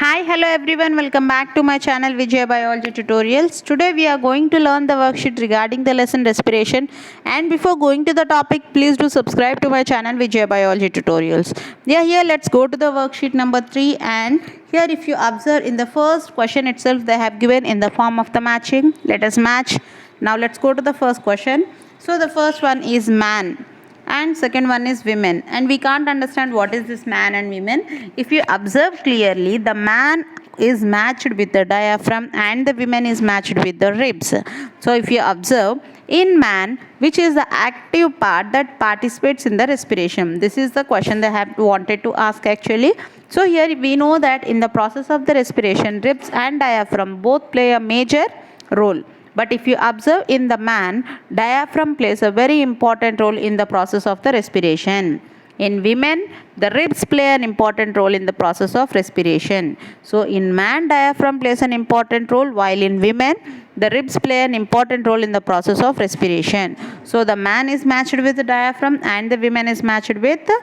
Hi, hello everyone. Welcome back to my channel Vijay Biology Tutorials. Today we are going to learn the worksheet regarding the lesson respiration. And before going to the topic, please do subscribe to my channel Vijay Biology Tutorials. Here let's go to the worksheet number 3. And here, if you observe in the first question itself, they have given in the form of the matching. Let us match. Now let's go to the first question. So the first one is man and second one is women, and we can't understand what is this man and women. If you observe clearly, the man is matched with the diaphragm and the women is matched with the ribs. So if you observe, in man, which is the active part that participates in the respiration? This is the question they have wanted to ask actually. So here we know that in the process of the respiration, ribs and diaphragm both play a major role. But if you observe in the man, diaphragm plays a very important role in the process of the respiration. In women, the ribs play an important role in the process of respiration. So in man, diaphragm plays an important role, while in women, the ribs play an important role in the process of respiration. So the man is matched with the diaphragm and the women is matched with the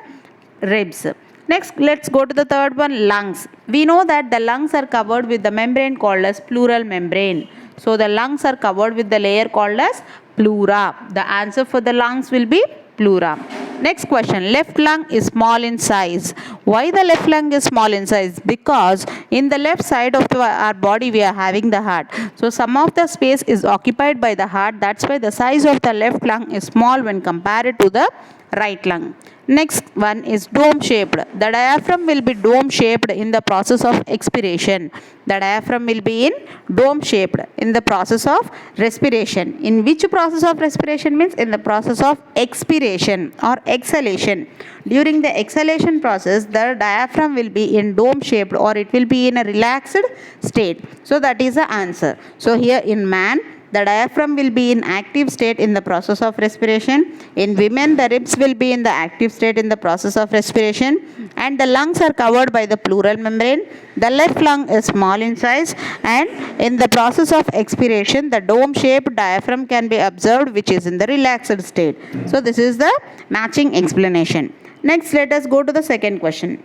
ribs. Next, let's go to the third one, lungs. We know that the lungs are covered with the membrane called as pleural membrane. So the lungs are covered with the layer called as pleura. The answer for the lungs will be pleura. Next question, left lung is small in size. Why the left lung is small in size? Because in the left side of our body we are having the heart. So some of the space is occupied by the heart. That's why the size of the left lung is small when compared to the right lung. Next one is dome shaped. The diaphragm will be dome shaped in the process of expiration. The diaphragm will be in dome shaped in the process of respiration. In which process of respiration means? In the process of expiration or exhalation. During the exhalation process, the diaphragm will be in dome shaped or it will be in a relaxed state. So that is the answer. So here in man, the diaphragm will be in active state in the process of respiration. In women, the ribs will be in the active state in the process of respiration. And the lungs are covered by the pleural membrane. The left lung is small in size. And in the process of expiration, the dome-shaped diaphragm can be observed, which is in the relaxed state. So this is the matching explanation. Next, let us go to the second question.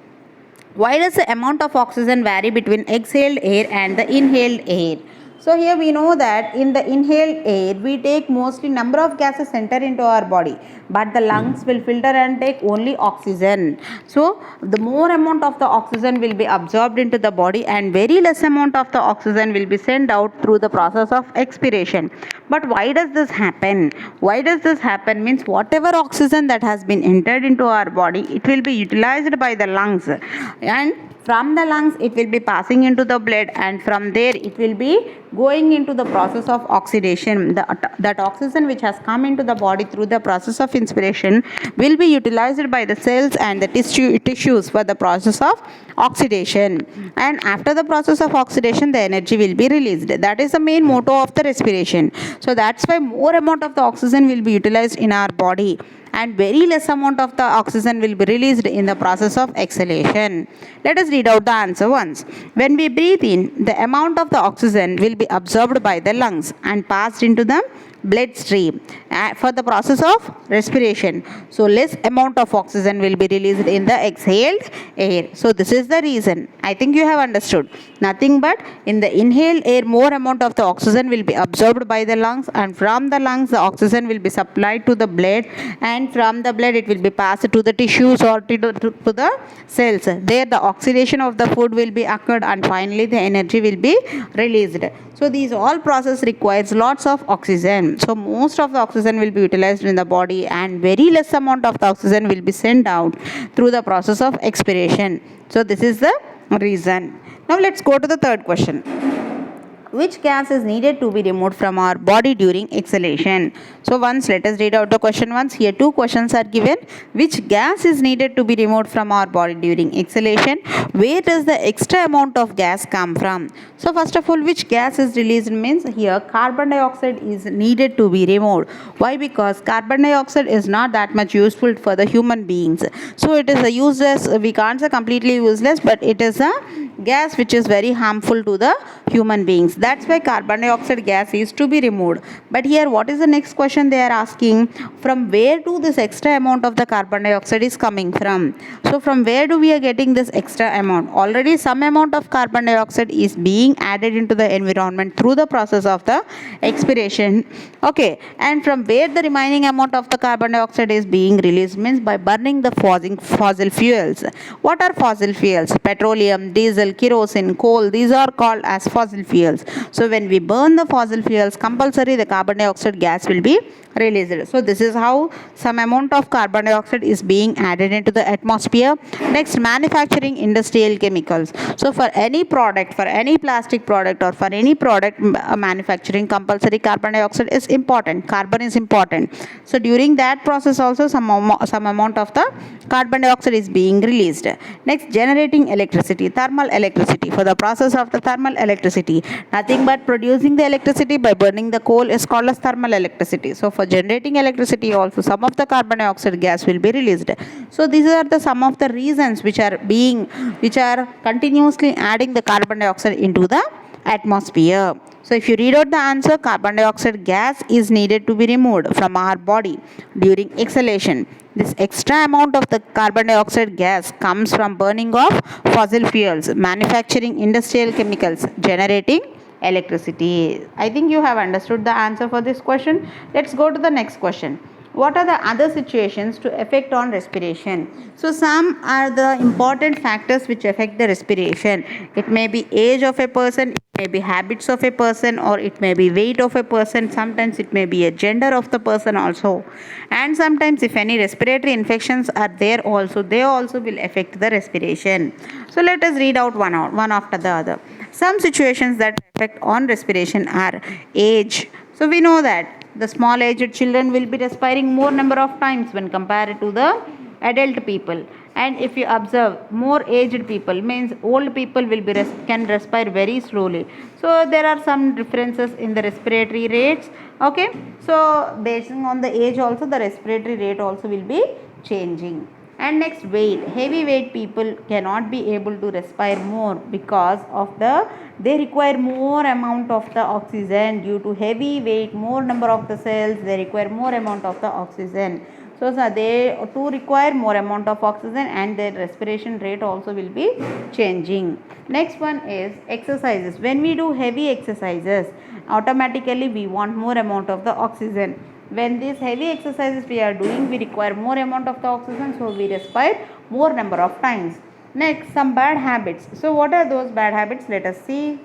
Why does the amount of oxygen vary between exhaled air and the inhaled air? So here we know that in the inhaled air, we take mostly number of gases enter into our body, but the lungs will filter and take only oxygen. So the more amount of the oxygen will be absorbed into the body and very less amount of the oxygen will be sent out through the process of expiration. But why does this happen? Why does this happen means whatever oxygen that has been entered into our body, it will be utilized by the lungs, and from the lungs it will be passing into the blood, and from there it will be going into the process of oxidation. That oxygen which has come into the body through the process of inspiration will be utilized by the cells and the tissues for the process of oxidation, and after the process of oxidation the energy will be released. That is the main motto of the respiration. So that's why more amount of the oxygen will be utilized in our body and very less amount of the oxygen will be released in the process of exhalation. Let us read out the answer once. When we breathe in, the amount of the oxygen will be absorbed by the lungs and passed into the bloodstream for the process of respiration. So less amount of oxygen will be released in the exhaled air. So this is the reason. I think you have understood. Nothing but in the inhaled air, more amount of the oxygen will be absorbed by the lungs, and from the lungs the oxygen will be supplied to the blood, and from the blood it will be passed to the tissues or to the cells. There the oxidation of the food will be occurred, and finally the energy will be released. So these all process requires lots of oxygen. So most of the oxygen will be utilized in the body and very less amount of the oxygen will be sent out through the process of expiration. So this is the reason. Now let's go to the third question. Which gas is needed to be removed from our body during exhalation? So once let us read out the question once. Here two questions are given. Which gas is needed to be removed from our body during exhalation? Where does the extra amount of gas come from? So first of all, which gas is released means here carbon dioxide is needed to be removed. Why? Because carbon dioxide is not that much useful for the human beings. So it is a useless, we can't say completely useless, but it is a gas which is very harmful to the human beings. That's why carbon dioxide gas is to be removed. But here what is the next question they are asking? From where do this extra amount of the carbon dioxide is coming from? So from where do we are getting this extra amount? Already some amount of carbon dioxide is being added into the environment through the process of the expiration. Okay, and from where the remaining amount of the carbon dioxide is being released means by burning the fossil fuels. What are fossil fuels? Petroleum, diesel, kerosene, coal, these are called as fossil fuels. So when we burn the fossil fuels, compulsory the carbon dioxide gas will be released. So this is how some amount of carbon dioxide is being added into the atmosphere. Next, manufacturing industrial chemicals. So for any product, for any plastic product or for any product manufacturing, compulsory carbon dioxide is important. Carbon is important. So during that process also some amount of the carbon dioxide is being released. Next, generating electricity, thermal electricity. For the process of the thermal electricity, nothing but producing the electricity by burning the coal is called as thermal electricity. So for generating electricity also some of the carbon dioxide gas will be released. So these are the some of the reasons which are continuously adding the carbon dioxide into the atmosphere. So if you read out the answer, carbon dioxide gas is needed to be removed from our body during exhalation. This extra amount of the carbon dioxide gas comes from burning of fossil fuels, manufacturing industrial chemicals, generating electricity. I think you have understood the answer for this question. Let's go to the next question. What are the other situations to affect on respiration? So some are the important factors which affect the respiration. It may be age of a person, it may be habits of a person, or it may be weight of a person. Sometimes it may be a gender of the person also. And sometimes if any respiratory infections are there also, they also will affect the respiration. So let us read out one after the other. Some situations that affect on respiration are age. So we know that the small aged children will be respiring more number of times when compared to the adult people. And if you observe, more aged people means old people will be can respire very slowly. So there are some differences in the respiratory rates. Okay, so based on the age also the respiratory rate also will be changing. And next, weight. Heavy weight people cannot be able to respire more because of they require more amount of the oxygen. Due to heavy weight, more number of the cells, they require more amount of the oxygen. So they too require more amount of oxygen and their respiration rate also will be changing. Next one is exercises. When we do heavy exercises, automatically we want more amount of the oxygen. When these heavy exercises we are doing, we require more amount of the oxygen, so we respire more number of times. Next, some bad habits. So what are those bad habits? Let us see.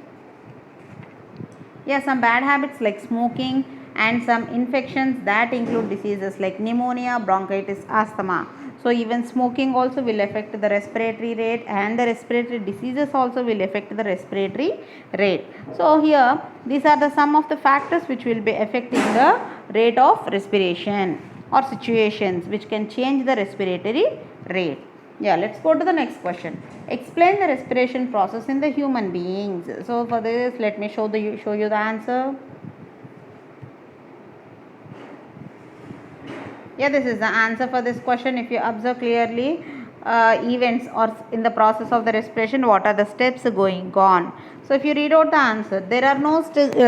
Yeah, some bad habits like smoking and some infections that include diseases like pneumonia, bronchitis, asthma. So even smoking also will affect the respiratory rate, and the respiratory diseases also will affect the respiratory rate. So here these are the some of the factors which will be affecting the rate of respiration or situations which can change the respiratory rate. Yeah, let's go to the next question. Explain the respiration process in the human beings. So for this, let me show you the answer. Yeah, this is the answer for this question. If you observe clearly, events or in the process of the respiration, what are the steps going on? So if you read out the answer, there are no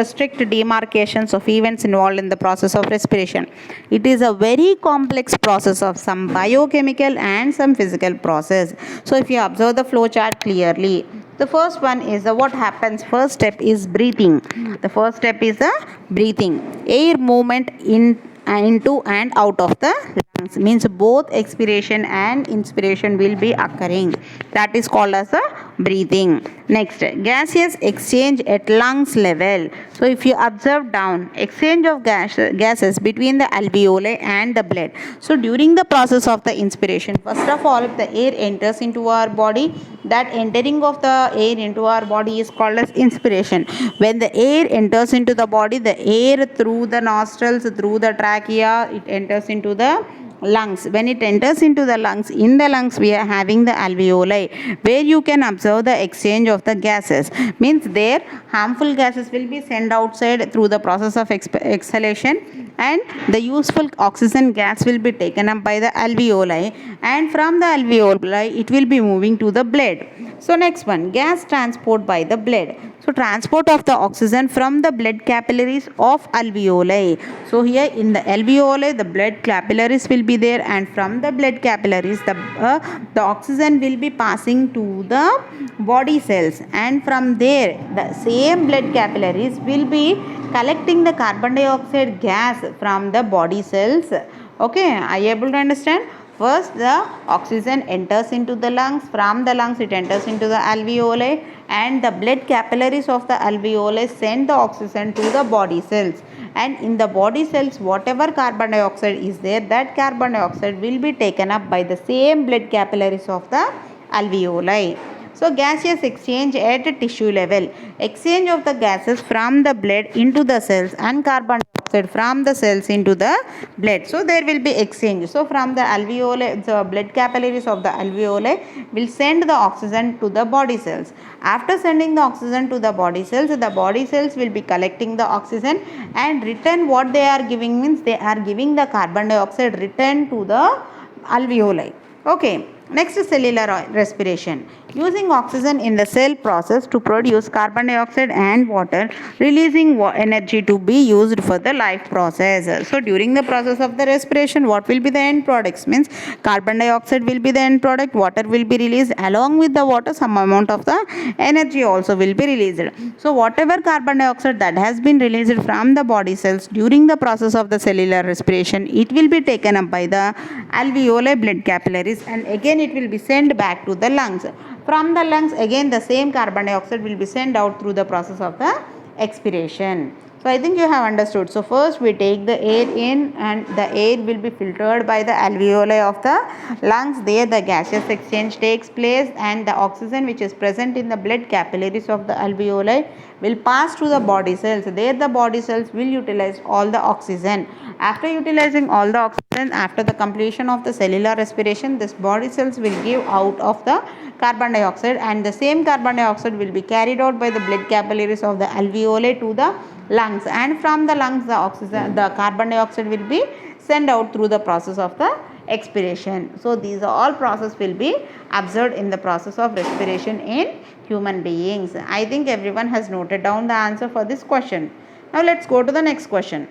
strict demarcations of events involved in the process of respiration. It is a very complex process of some biochemical and some physical process. So if you observe the flow chart clearly, the first one is what happens. First step is breathing. The first step is the breathing. Air movement into and out of the lungs means both expiration and inspiration will be occurring. That is called as a breathing. Next, gaseous exchange at lungs level. So if you observe down, exchange of gases between the alveoli and the blood. So during the process of the inspiration, first of all, if the air enters into our body, that entering of the air into our body is called as inspiration. When the air enters into the body, the air through the nostrils, through the trachea, it enters into the lungs. When it enters into the lungs, in the lungs we are having the alveoli, where you can observe the exchange of the gases. Means there harmful gases will be sent outside through the process of exhalation, and the useful oxygen gas will be taken up by the alveoli, and from the alveoli it will be moving to the blood. So next one, gas transport by the blood. So transport of the oxygen from the blood capillaries of alveoli. So here in the alveoli, the blood capillaries will be there, and from the blood capillaries, the oxygen will be passing to the body cells, and from there, the same blood capillaries will be collecting the carbon dioxide gas from the body cells. Okay, are you able to understand? First, the oxygen enters into the lungs. From the lungs, it enters into the alveoli, and the blood capillaries of the alveoli send the oxygen to the body cells. And in the body cells, whatever carbon dioxide is there, that carbon dioxide will be taken up by the same blood capillaries of the alveoli. So gaseous exchange at tissue level. Exchange of the gases from the blood into the cells and carbon dioxide from the cells into the blood. So there will be exchange. So from the alveoli, the blood capillaries of the alveoli will send the oxygen to the body cells. After sending the oxygen to the body cells will be collecting the oxygen, and return what they are giving means they are giving the carbon dioxide return to the alveoli. Okay. Next is cellular respiration. Using oxygen in the cell process to produce carbon dioxide and water, releasing energy to be used for the life process. So during the process of the respiration, what will be the end products? Means carbon dioxide will be the end product, water will be released, along with the water some amount of the energy also will be released. So whatever carbon dioxide that has been released from the body cells during the process of the cellular respiration, it will be taken up by the alveoli blood capillaries, and again it will be sent back to the lungs. From the lungs, again the same carbon dioxide will be sent out through the process of the expiration. So I think you have understood. So first we take the air in, and the air will be filtered by the alveoli of the lungs. There the gaseous exchange takes place, and the oxygen which is present in the blood capillaries of the alveoli will pass to the body cells. There the body cells will utilize all the oxygen. After utilizing all the oxygen, after the completion of the cellular respiration, this body cells will give out of the carbon dioxide, and the same carbon dioxide will be carried out by the blood capillaries of the alveoli to the lungs, and from the lungs the carbon dioxide will be sent out through the process of the expiration. So these all process will be observed in the process of respiration in human beings. I think everyone has noted down the answer for this question. Now let's go to the next question.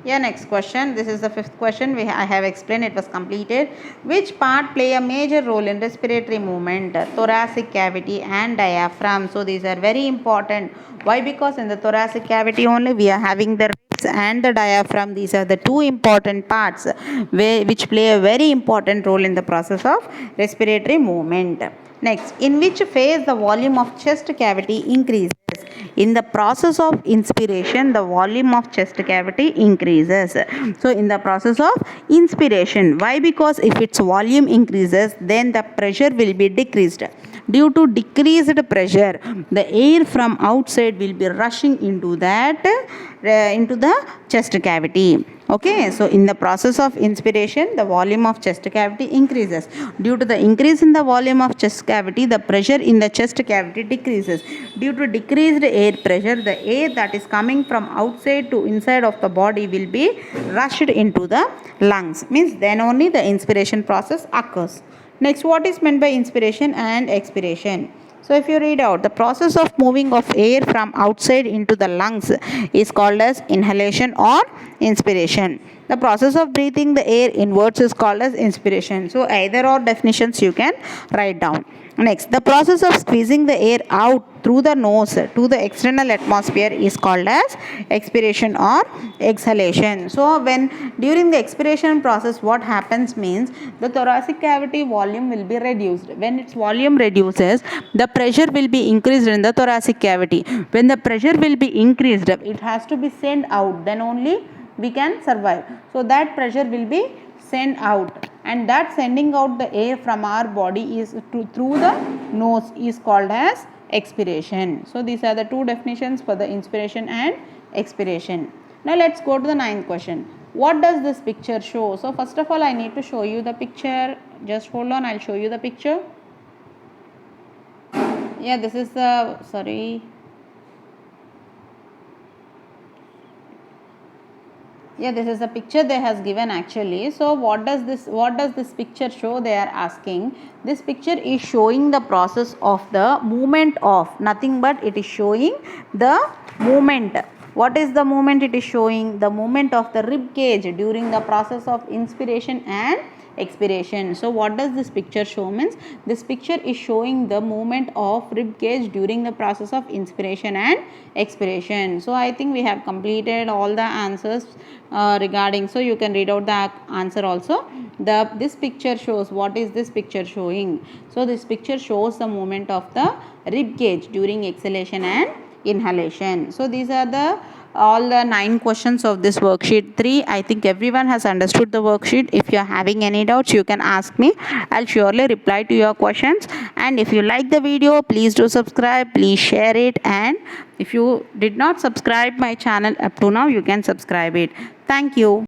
Yeah, next question. This is the fifth question. I have explained, it was completed. Which part play a major role in respiratory movement? Thoracic cavity and diaphragm. So these are very important. Why? Because in the thoracic cavity only we are having the ribs and the diaphragm. These are the two important parts which play a very important role in the process of respiratory movement. Next, in which phase the volume of chest cavity increases? In the process of inspiration, the volume of chest cavity increases. So in the process of inspiration. Why? Because if its volume increases, then the pressure will be decreased. Due to decreased pressure, the air from outside will be rushing into the chest cavity. Okay, so in the process of inspiration, the volume of chest cavity increases. Due to the increase in the volume of chest cavity, the pressure in the chest cavity decreases. Due to decreased air pressure, the air that is coming from outside to inside of the body will be rushed into the lungs. Means then only the inspiration process occurs. Next, what is meant by inspiration and expiration? So if you read out, the process of moving of air from outside into the lungs is called as inhalation or inspiration. The process of breathing the air inwards is called as inspiration. So either or definitions you can write down. Next, the process of squeezing the air out through the nose to the external atmosphere is called as expiration or exhalation. So when during the expiration process, what happens means the thoracic cavity volume will be reduced. When its volume reduces, the pressure will be increased in the thoracic cavity. When the pressure will be increased, it has to be sent out, then only we can survive. So that pressure will be sent out, and that sending out the air from our body is through the nose is called as expiration. So these are the two definitions for the inspiration and expiration. Now let's go to the ninth question. What does this picture show? So first of all, I need to show you the picture. Just hold on, I'll show you the picture. Yeah, this is the Yeah, this is the picture they has given actually. So what does this picture show? They are asking. This picture is showing the process of the movement of nothing but it is showing the movement. What is the movement it is showing? The movement of the rib cage during the process of inspiration and expiration. So what does this picture show? Means this picture is showing the movement of rib cage during the process of inspiration and expiration. So I think we have completed all the answers regarding, so you can read out the answer also. This picture shows, what is this picture showing? So this picture shows the movement of the rib cage during exhalation and inhalation. So these are the all the 9 questions of this worksheet 3. I think everyone has understood the worksheet. If you are having any doubts, you can ask me. I'll surely reply to your questions. And if you like the video, please do subscribe, please share it, and if you did not subscribe my channel up to now, you can subscribe it. Thank you.